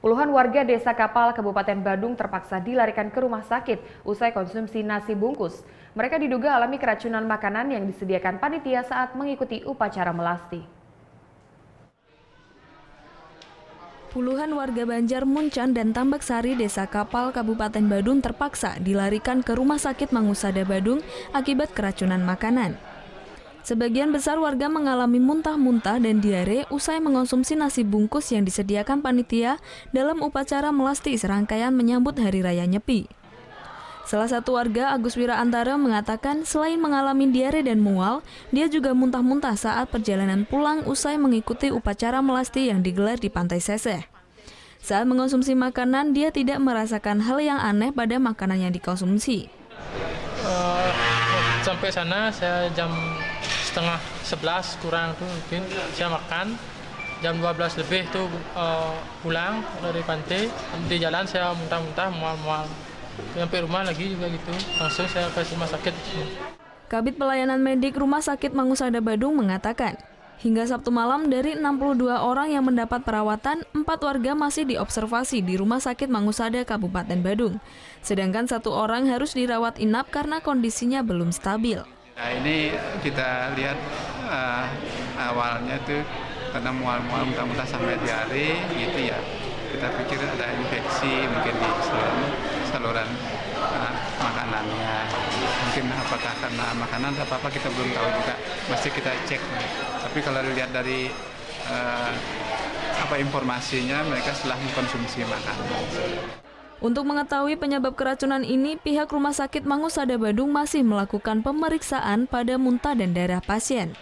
Puluhan warga Desa Kapal, Kabupaten Badung terpaksa dilarikan ke rumah sakit usai konsumsi nasi bungkus. Mereka diduga alami keracunan makanan yang disediakan panitia saat mengikuti upacara melasti. Puluhan warga Banjar Muncan dan Tambak Sari, Desa Kapal, Kabupaten Badung terpaksa dilarikan ke Rumah Sakit Mangusada Badung akibat keracunan makanan. Sebagian besar warga mengalami muntah-muntah dan diare usai mengonsumsi nasi bungkus yang disediakan panitia dalam upacara melasti serangkaian menyambut Hari Raya Nyepi. Salah satu warga, Agus Wiraantara, mengatakan selain mengalami diare dan mual, dia juga muntah-muntah saat perjalanan pulang usai mengikuti upacara melasti yang digelar di Pantai Seseh. Saat mengonsumsi makanan, dia tidak merasakan hal yang aneh pada makanan yang dikonsumsi. Sampai sana saya jam setengah 11 kurang tuh mungkin saya makan, jam 12 lebih tuh pulang dari pantai. Di jalan saya muntah-muntah, mual-mual. Sampai rumah lagi juga gitu, langsung saya ke rumah sakit. Kabid Pelayanan Medik Rumah Sakit Mangusada Badung mengatakan, hingga Sabtu malam dari 62 orang yang mendapat perawatan, 4 warga masih diobservasi di Rumah Sakit Mangusada Kabupaten Badung. Sedangkan 1 orang harus dirawat inap karena kondisinya belum stabil. Nah, ini kita lihat awalnya tuh karena mual-mual muntah-muntah sampai diare gitu ya. Kita pikir ada infeksi mungkin di saluran makanannya. Mungkin apakah karena makanan atau apa kita belum tahu juga. Masih kita cek. Tapi kalau dilihat dari informasinya mereka setelah mengkonsumsi makanan. Untuk mengetahui penyebab keracunan ini, pihak Rumah Sakit Mangusada Badung masih melakukan pemeriksaan pada muntah dan darah pasien.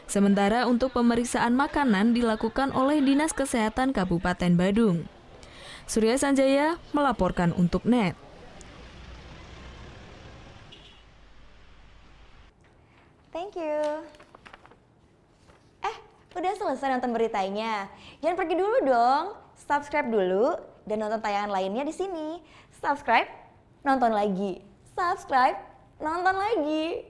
Sementara untuk pemeriksaan makanan dilakukan oleh Dinas Kesehatan Kabupaten Badung. Surya Sanjaya melaporkan untuk NET. Thank you. Udah selesai nonton beritanya? Jangan pergi dulu dong. Subscribe dulu dan nonton tayangan lainnya di sini. Subscribe, nonton lagi. Subscribe, nonton lagi.